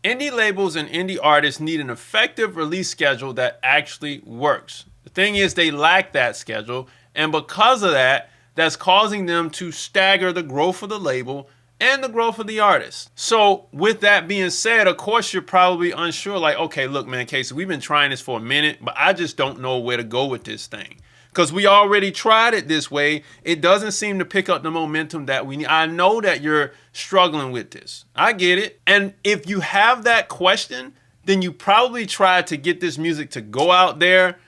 Indie labels and indie artists need an effective release schedule that actually works. The thing is, they lack that schedule, and because of that, that's causing them to stagger the growth of the label and the growth of the artist. So with that being said, of course, you're probably unsure, like, okay, look, man, Casey, we've been trying this for a minute, but I just don't know where to go with this thing. Because we already tried it this way. It doesn't seem to pick up the momentum that we need. I know that you're struggling with this. I get it. And if you have that question, then you probably tried to get this music to go out there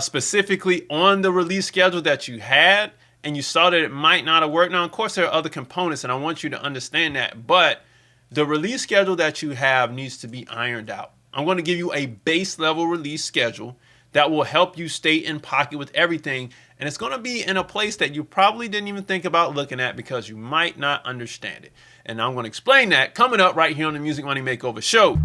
specifically on the release schedule that you had, and you saw that it might not have worked. Now, of course, there are other components, and I want you to understand that. But the release schedule that you have needs to be ironed out. I'm going to give you a base level release schedule that will help you stay in pocket with everything. And it's going to be in a place that you probably didn't even think about looking at because you might not understand it. And I'm going to explain that coming up right here on the Music Money Makeover Show.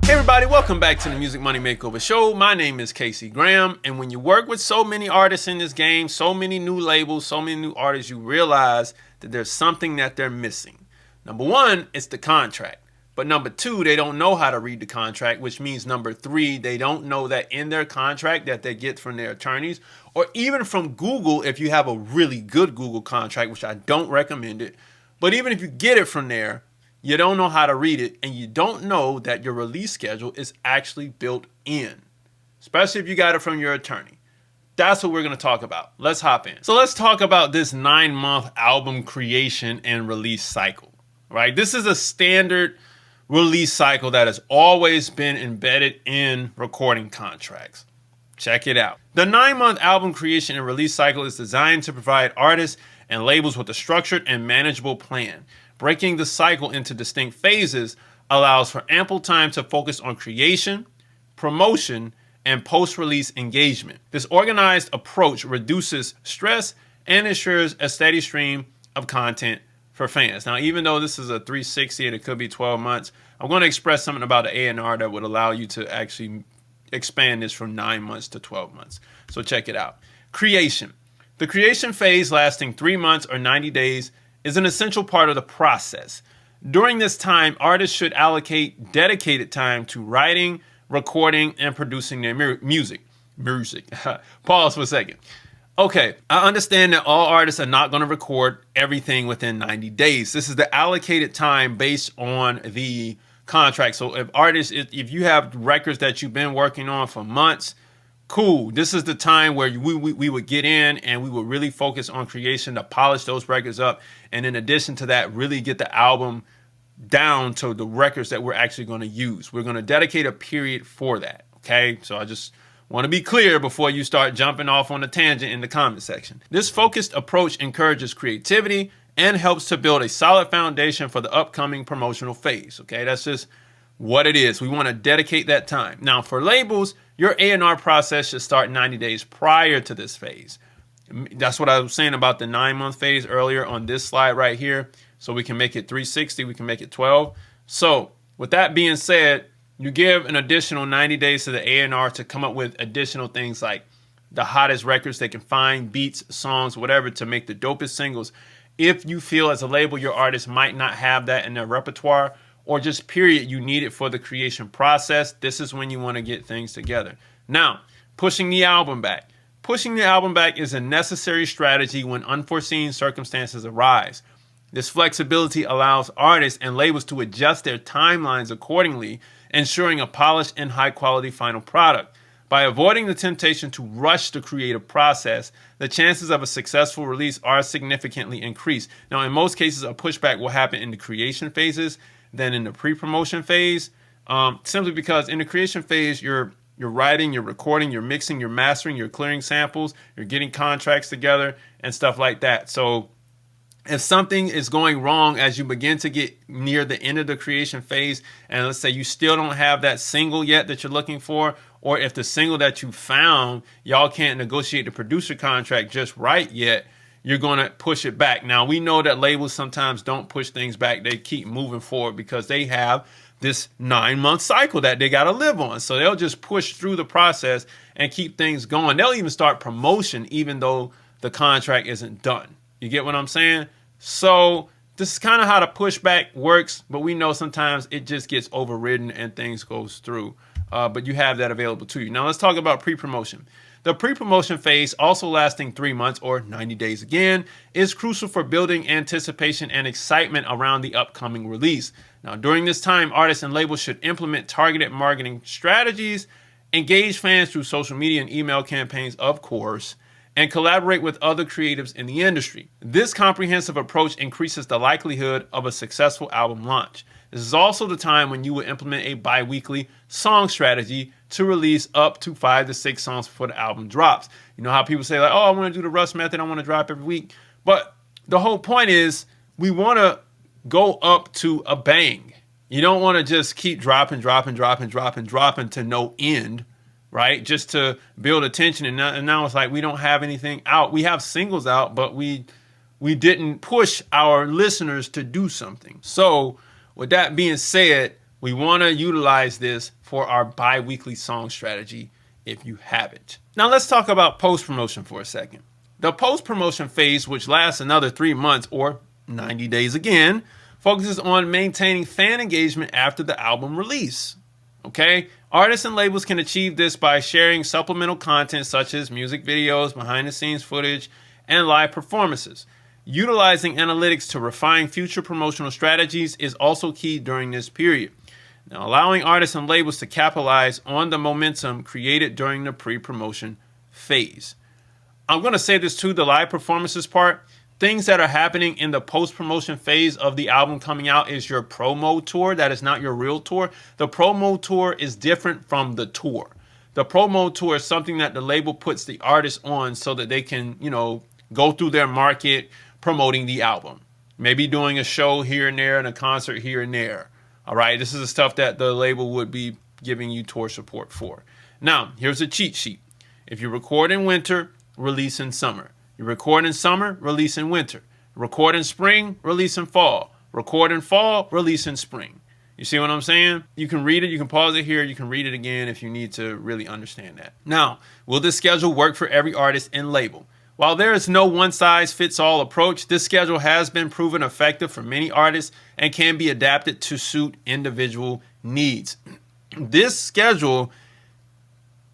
Hey everybody, welcome back to the Music Money Makeover Show. My name is Casey Graham. And when you work with so many artists in this game, so many new labels, so many new artists, you realize that there's something that they're missing. Number one, it's the contract. But number two, they don't know how to read the contract, which means number three, they don't know that in their contract that they get from their attorneys or even from Google if you have a really good Google contract, which I don't recommend it. But even if you get it from there, you don't know how to read it and you don't know that your release schedule is actually built in, especially if you got it from your attorney. That's what we're going to talk about. Let's hop in. So let's talk about this 9-month album creation and release cycle, right? This is a standard release cycle that has always been embedded in recording contracts. Check it out. The 9-month album creation and release cycle is designed to provide artists and labels with a structured and manageable plan. Breaking the cycle into distinct phases allows for ample time to focus on creation, promotion, and post-release engagement. This organized approach reduces stress and ensures a steady stream of content for fans. Now, even though this is a 360 and it could be 12 months, I'm going to express something about the A&R that would allow you to actually expand this from 9 months to 12 months. So check it out. Creation. The creation phase lasting 3 months or 90 days is an essential part of the process. During this time, artists should allocate dedicated time to writing, recording, and producing their music. Pause for a second. Okay, I understand that all artists are not going to record everything within 90 days. This is the allocated time based on the contract. So if you have records that you've been working on for months, cool. This is the time where we would get in and we would really focus on creation to polish those records up. And in addition to that, really get the album down to the records that we're actually going to use. We're going to dedicate a period for that. Okay, so I just want to be clear before you start jumping off on a tangent in the comment section. This focused approach encourages creativity and helps to build a solid foundation for the upcoming promotional phase. Okay, that's just what it is. We want to dedicate that time. Now, for labels, your A&R process should start 90 days prior to this phase. That's what I was saying about the 9-month phase earlier on this slide right here. So we can make it 360, we can make it 12. So with that being said, you give an additional 90 days to the A&R to come up with additional things like the hottest records they can find, beats, songs, whatever, to make the dopest singles. If you feel as a label your artist might not have that in their repertoire, or just period, you need it for the creation process, this is when you want to get things together. Now, pushing the album back. Pushing the album back is a necessary strategy when unforeseen circumstances arise. This flexibility allows artists and labels to adjust their timelines accordingly, ensuring a polished and high-quality final product. By avoiding the temptation to rush the creative process, the chances of a successful release are significantly increased. Now, in most cases, a pushback will happen in the creation phases than in the pre-promotion phase, simply because in the creation phase, you're writing, you're recording, you're mixing, you're mastering, you're clearing samples, you're getting contracts together and stuff like that. So if something is going wrong as you begin to get near the end of the creation phase, and let's say you still don't have that single yet that you're looking for, or if the single that you found, y'all can't negotiate the producer contract just right yet, you're going to push it back. Now, we know that labels sometimes don't push things back. They keep moving forward because they have this 9-month cycle that they got to live on. So they'll just push through the process and keep things going. They'll even start promotion even though the contract isn't done. You get what I'm saying? So This is kind of how the pushback works, but we know sometimes it just gets overridden and things goes through. But you have that available to you. Now let's talk about pre-promotion. The pre-promotion phase, also lasting 3 months or 90 days again, is crucial for building anticipation and excitement around the upcoming release. Now, during this time, artists and labels should implement targeted marketing strategies, engage fans through social media and email campaigns, of course, and collaborate with other creatives in the industry. This comprehensive approach increases the likelihood of a successful album launch. This is also the time when you will implement a bi-weekly song strategy to release up to 5 to 6 songs before the album drops. You know how people say, like, oh, I want to do the Russ method, I want to drop every week. But the whole point is we want to go up to a bang. You don't want to just keep dropping to no end, right? Just to build attention. And now it's like we don't have anything out. We have singles out, but we didn't push our listeners to do something. So with that being said, we want to utilize this for our bi-weekly song strategy if you have it. Now let's talk about post-promotion for a second. The post-promotion phase, which lasts another 3 months or 90 days again, focuses on maintaining fan engagement after the album release. Okay? Artists and labels can achieve this by sharing supplemental content such as music videos, behind-the-scenes footage, and live performances. Utilizing analytics to refine future promotional strategies is also key during this period. Now, allowing artists and labels to capitalize on the momentum created during the pre-promotion phase. I'm going to say this too, the live performances part. Things that are happening in the post-promotion phase of the album coming out is your promo tour. That is not your real tour. The promo tour is different from the tour. The promo tour is something that the label puts the artist on so that they can, go through their market promoting the album. Maybe doing a show here and there and a concert here and there. All right, this is the stuff that the label would be giving you tour support for. Now, here's a cheat sheet. If you record in winter, release in summer. You record in summer, release in winter. Record in spring, release in fall. Record in fall, release in spring. You see what I'm saying? You can read it, you can pause it here, you can read it again if you need to really understand that. Now, will this schedule work for every artist and label? While there is no one-size-fits-all approach, this schedule has been proven effective for many artists and can be adapted to suit individual needs. This schedule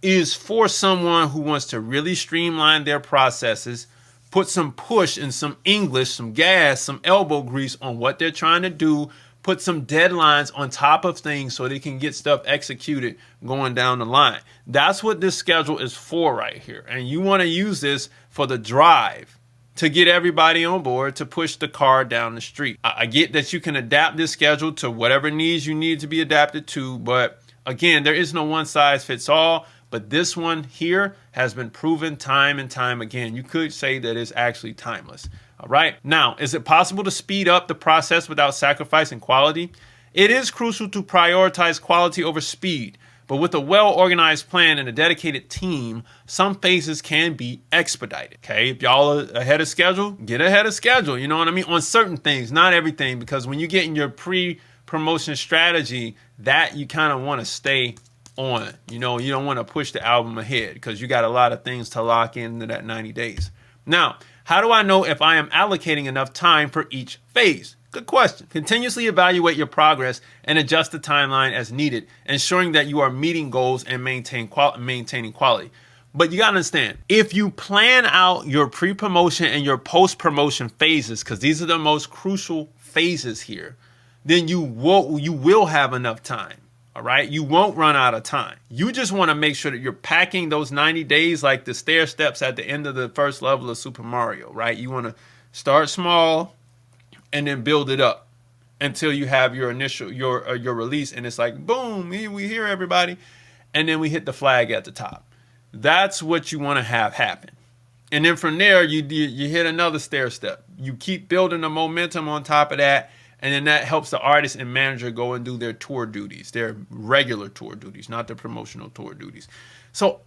is for someone who wants to really streamline their processes, put some push and some English, some gas, some elbow grease on what they're trying to do, put some deadlines on top of things so they can get stuff executed going down the line. That's what this schedule is for right here. And you want to use this for the drive to get everybody on board to push the car down the street. I get that you can adapt this schedule to whatever needs you need to be adapted to, but again, there is no one size fits all. But this one here has been proven time and time again. You could say that it's actually timeless. All right. Now, is it possible to speed up the process without sacrificing quality? It is crucial to prioritize quality over speed. But with a well-organized plan and a dedicated team, some phases can be expedited. Okay. If y'all are ahead of schedule, get ahead of schedule. You know what I mean? On certain things, not everything, because when you get in your pre-promotion strategy, that you kind of want to stay on. You don't want to push the album ahead because you got a lot of things to lock into that 90 days. Now, how do I know if I am allocating enough time for each phase? Good question. Continuously evaluate your progress and adjust the timeline as needed, ensuring that you are meeting goals and maintaining quality. But you got to understand, if you plan out your pre-promotion and your post-promotion phases, because these are the most crucial phases here, then you will have enough time. All right. You won't run out of time. You just want to make sure that you're packing those 90 days like the stair steps at the end of the first level of Super Mario, right? You want to start small and then build it up until you have your initial, your release. And it's like, boom, we hear everybody. And then we hit the flag at the top. That's what you want to have happen. And then from there, you hit another stair step. You keep building the momentum on top of that. And then that helps the artist and manager go and do their tour duties, their regular tour duties, not the promotional tour duties. So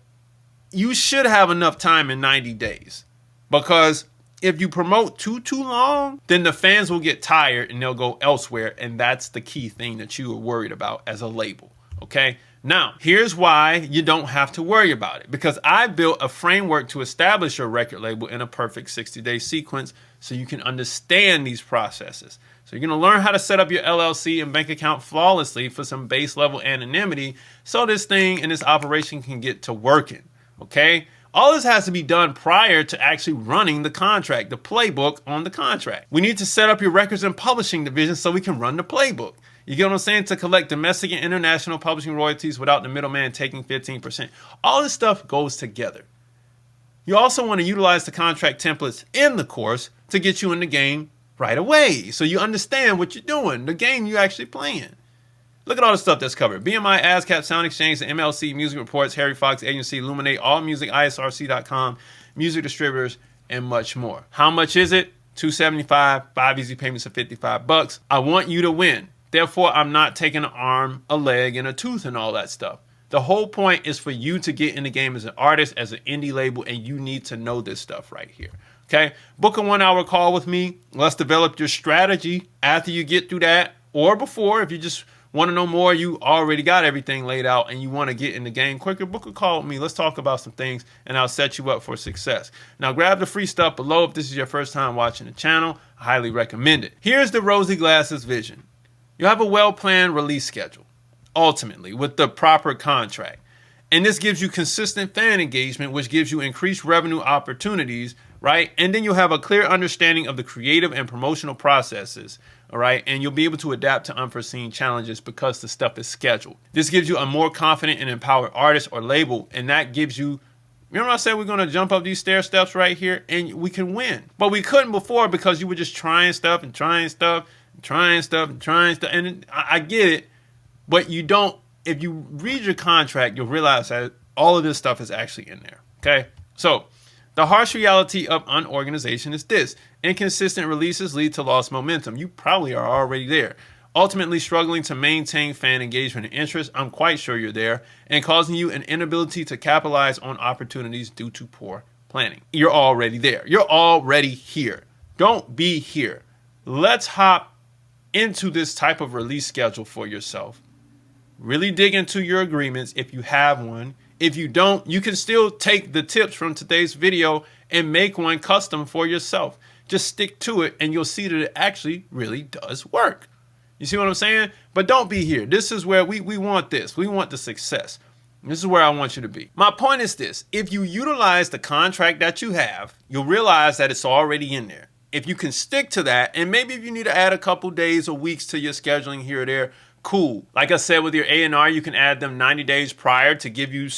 you should have enough time in 90 days, because if you promote too long, then the fans will get tired and they'll go elsewhere. And that's the key thing that you are worried about as a label. Okay. Now, here's why you don't have to worry about it, because I built a framework to establish your record label in a perfect 60-day sequence so you can understand these processes. So you're going to learn how to set up your LLC and bank account flawlessly for some base level anonymity so this thing and this operation can get to working, okay? All this has to be done prior to actually running the contract, the playbook on the contract. We need to set up your records and publishing division so we can run the playbook. You get what I'm saying? To collect domestic and international publishing royalties without the middleman taking 15%. All this stuff goes together. You also want to utilize the contract templates in the course to get you in the game right away, so you understand what you're doing, the game you're actually playing. Look at all the stuff that's covered. BMI, ASCAP, Sound Exchange, the MLC, Music Reports, Harry Fox Agency, Illuminate, All Music, ISRC.com, music distributors, and much more. How much is it? $275, 5 easy payments of $55. I want you to win. Therefore, I'm not taking an arm, a leg, and a tooth and all that stuff. The whole point is for you to get in the game as an artist, as an indie label, and you need to know this stuff right here. Okay, book a 1-hour call with me. Let's develop your strategy after you get through that, or before. If you just want to know more, you already got everything laid out and you want to get in the game quicker, book a call with me. Let's talk about some things and I'll set you up for success. Now grab the free stuff below. If this is your first time watching the channel, I highly recommend it. Here's the Rosy Glasses vision. You have a well-planned release schedule, ultimately, with the proper contract. And this gives you consistent fan engagement, which gives you increased revenue opportunities, right? And then you'll have a clear understanding of the creative and promotional processes, all right? And you'll be able to adapt to unforeseen challenges because the stuff is scheduled. This gives you a more confident and empowered artist or label, and that gives you, remember I said we're gonna jump up these stair steps right here and we can win. But we couldn't before because you were just trying stuff and trying stuff and trying stuff and trying stuff. And I get it, but you don't, if you read your contract, you'll realize that all of this stuff is actually in there, okay? So the harsh reality of unorganization is this: inconsistent releases lead to lost momentum. You probably are already there. Ultimately struggling to maintain fan engagement and interest, I'm quite sure you're there, and causing you an inability to capitalize on opportunities due to poor planning. You're already there. You're already here. Don't be here. Let's hop into this type of release schedule for yourself. Really dig into your agreements if you have one. If you don't, you can still take the tips from today's video and make one custom for yourself. Just stick to it and you'll see that it actually really does work. You see what I'm saying? But don't be here. This is where we want this. We want the success. This is where I want you to be. My point is this: if you utilize the contract that you have, you'll realize that it's already in there. If you can stick to that, and maybe if you need to add a couple days or weeks to your scheduling here or there, cool. Like I said, with your A&R, you can add them 90 days prior to give you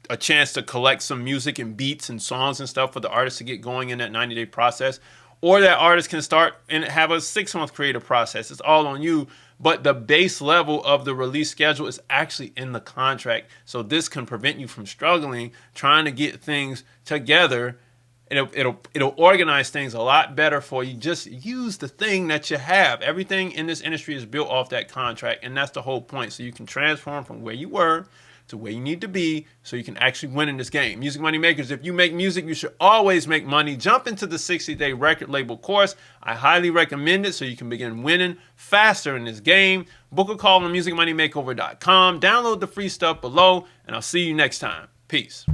a chance to collect some music and beats and songs and stuff for the artist to get going in that 90-day process. Or that artist can start and have a 6-month creative process. It's all on you. But the base level of the release schedule is actually in the contract. So this can prevent you from struggling, trying to get things together. It'll organize things a lot better for you. Just use the thing that you have. Everything in this industry is built off that contract, and that's the whole point. So you can transform from where you were to where you need to be so you can actually win in this game. Music Money Makers, if you make music, you should always make money. Jump into the 60-day record label course. I highly recommend it so you can begin winning faster in this game. Book a call on musicmoneymakeover.com. Download the free stuff below, and I'll see you next time. Peace.